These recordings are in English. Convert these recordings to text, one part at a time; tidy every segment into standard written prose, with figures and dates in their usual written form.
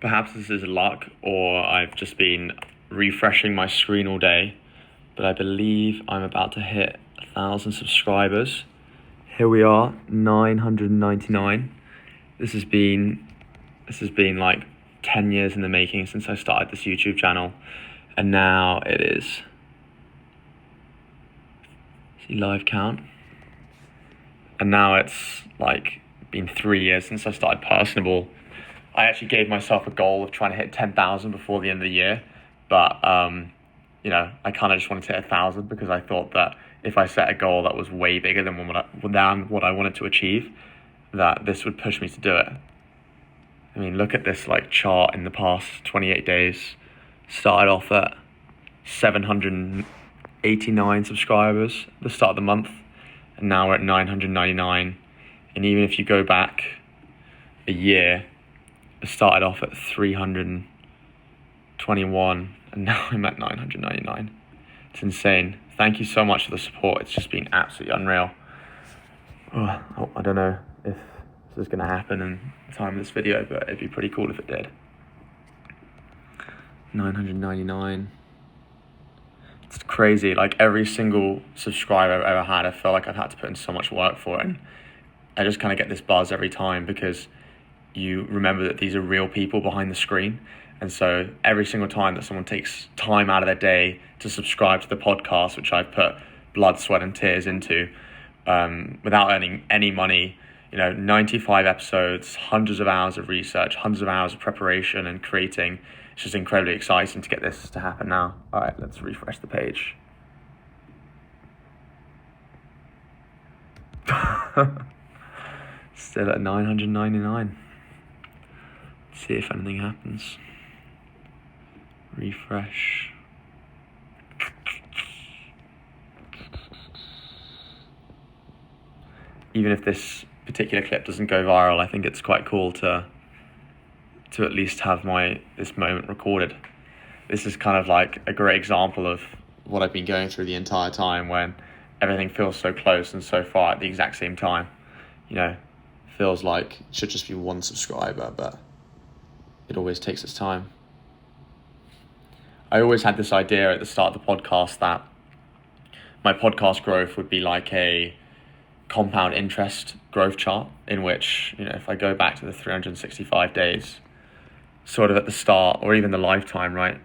Perhaps this is luck, or I've just been refreshing my screen all day, but I believe I'm about to hit 1,000 subscribers. Here we are, 999. This has been like 10 years in the making since I started this YouTube channel, and now it is. See live count, and now it's like been 3 years since I started Personable. I actually gave myself a goal of trying to hit 10,000 before the end of the year, but I kind of just wanted to hit 1,000 because I thought that if I set a goal that was way bigger than what I wanted to achieve, that this would push me to do it. I mean, look at this like chart in the past 28 days. Started off at 789 subscribers at the start of the month, and now we're at 999. And even if you go back a year, I started off at 321, and now I'm at 999. It's insane. Thank you so much for the support. It's just been absolutely unreal. I don't know if this is going to happen in the time of this video, but it'd be pretty cool if it did. 999. It's crazy. Like every single subscriber I've ever had, I feel like I've had to put in so much work for it. And I just kind of get this buzz every time because you remember that these are real people behind the screen. And so every single time that someone takes time out of their day to subscribe to the podcast, which I've put blood, sweat and tears into, without earning any money, 95 episodes, hundreds of hours of research, hundreds of hours of preparation and creating. It's just incredibly exciting to get this to happen now. All right, let's refresh the page. Still at 999. See if anything happens. Refresh. Even if this particular clip doesn't go viral, I think it's quite cool to at least have this moment recorded. This is kind of like a great example of what I've been going through the entire time, when everything feels so close and so far at the exact same time. Feels like it should just be one subscriber, but it always takes its time. I always had this idea at the start of the podcast that my podcast growth would be like a compound interest growth chart, in which, if I go back to the 365 days, sort of at the start, or even the lifetime, right?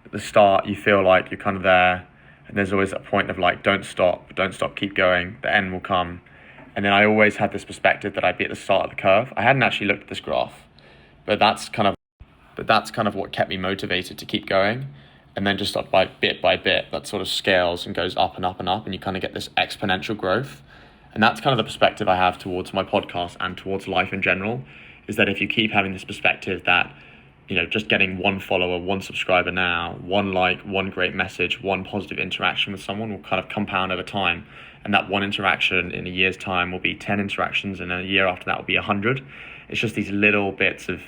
At the start, you feel like you're kind of there, and there's always that point of like, don't stop, keep going, the end will come. And then I always had this perspective that I'd be at the start of the curve. I hadn't actually looked at this graph, but that's kind of what kept me motivated to keep going. And then just by bit, that sort of scales and goes up and up and up, and you kind of get this exponential growth. And that's kind of the perspective I have towards my podcast and towards life in general, is that if you keep having this perspective that, just getting one follower, one subscriber now, one like, one great message, one positive interaction with someone will kind of compound over time. And that one interaction in a year's time will be 10 interactions, and a year after that will be 100. It's just these little bits of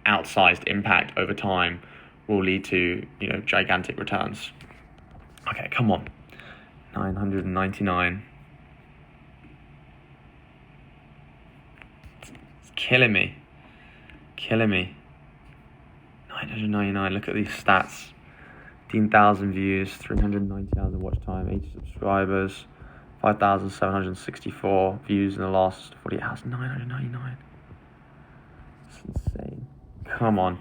outsized impact over time will lead to, gigantic returns. Okay, come on. 999. It's killing me. 999, look at these stats. 15,000 views, 390,000 watch time, 80 subscribers, 5,764 views in the last 48 hours. 999. It's insane. Come on.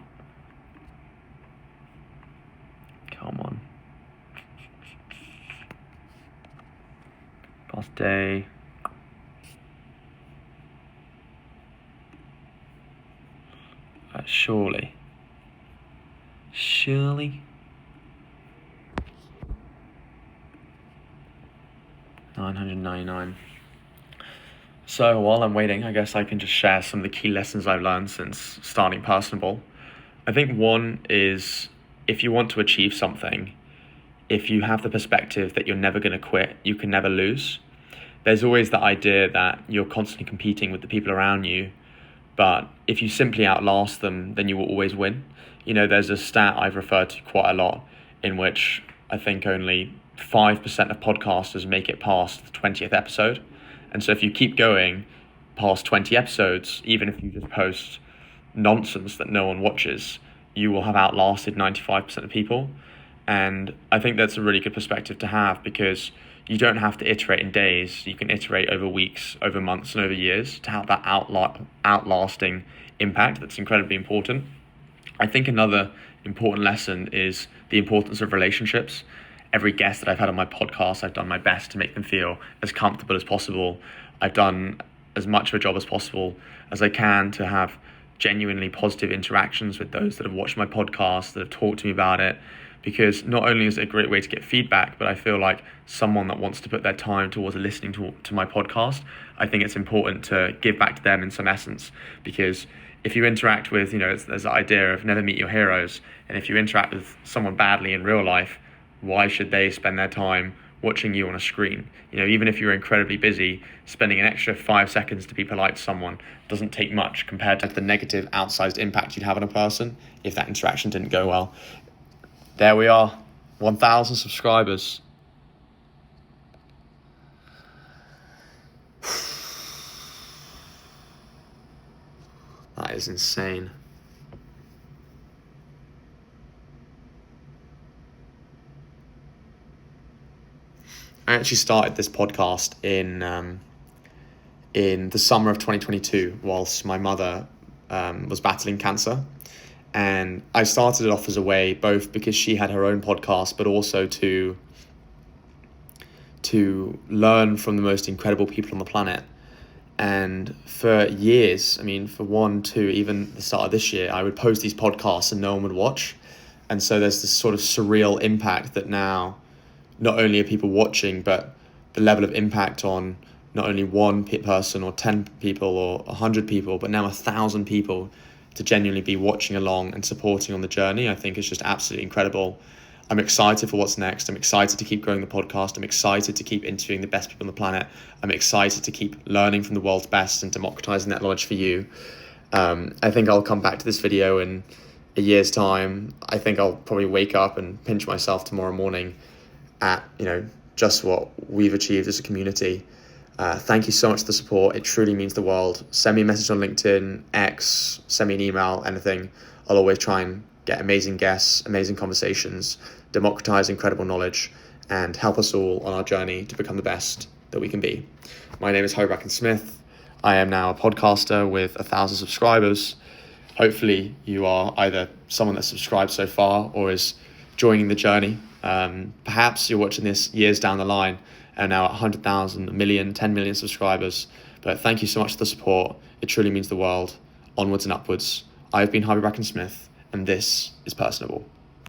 Past day. Surely. 999. So while I'm waiting, I guess I can just share some of the key lessons I've learned since starting Personable. I think one is, if you want to achieve something, if you have the perspective that you're never going to quit, you can never lose. There's always the idea that you're constantly competing with the people around you, but if you simply outlast them, then you will always win. There's a stat I've referred to quite a lot, in which I think only 5% of podcasters make it past the 20th episode. And so if you keep going past 20 episodes, even if you just post nonsense that no one watches, you will have outlasted 95% of people. And I think that's a really good perspective to have, because you don't have to iterate in days. You can iterate over weeks, over months, and over years to have that outlasting impact that's incredibly important. I think another important lesson is the importance of relationships. Every guest that I've had on my podcast, I've done my best to make them feel as comfortable as possible. I've done as much of a job as possible as I can to have genuinely positive interactions with those that have watched my podcast, that have talked to me about it, because not only is it a great way to get feedback, but I feel like someone that wants to put their time towards listening to my podcast, I think it's important to give back to them in some essence. Because if you interact with, there's the idea of never meet your heroes, and if you interact with someone badly in real life, why should they spend their time watching you on a screen? Even if you're incredibly busy, spending an extra 5 seconds to be polite to someone doesn't take much compared to the negative outsized impact you'd have on a person if that interaction didn't go well. There we are, 1,000 subscribers. That is insane. I actually started this podcast in the summer of 2022 whilst my mother was battling cancer. And I started it off as a way, both because she had her own podcast, but also to learn from the most incredible people on the planet. And for years, for 1, 2, even the start of this year, I would post these podcasts and no one would watch. And so there's this sort of surreal impact that now not only are people watching, but the level of impact on not only one person or 10 people or 100 people, but now 1,000 people to genuinely be watching along and supporting on the journey, I think is just absolutely incredible. I'm excited for what's next. I'm excited to keep growing the podcast. I'm excited to keep interviewing the best people on the planet. I'm excited to keep learning from the world's best and democratizing that knowledge for you. I think I'll come back to this video in a year's time. I think I'll probably wake up and pinch myself tomorrow morning at, just what we've achieved as a community. Thank you so much for the support. It truly means the world. Send me a message on LinkedIn, X, send me an email, anything. I'll always try and get amazing guests, amazing conversations, democratize incredible knowledge, and help us all on our journey to become the best that we can be. My name is Harvey Bracken-Smith. I am now a podcaster with 1,000 subscribers. Hopefully you are either someone that's subscribed so far or is joining the journey. Perhaps you're watching this years down the line and now at 100,000, 1 million, 10 million subscribers. But thank you so much for the support. It truly means the world. Onwards and upwards. I've been Harvey Bracken-Smith, and this is Personable.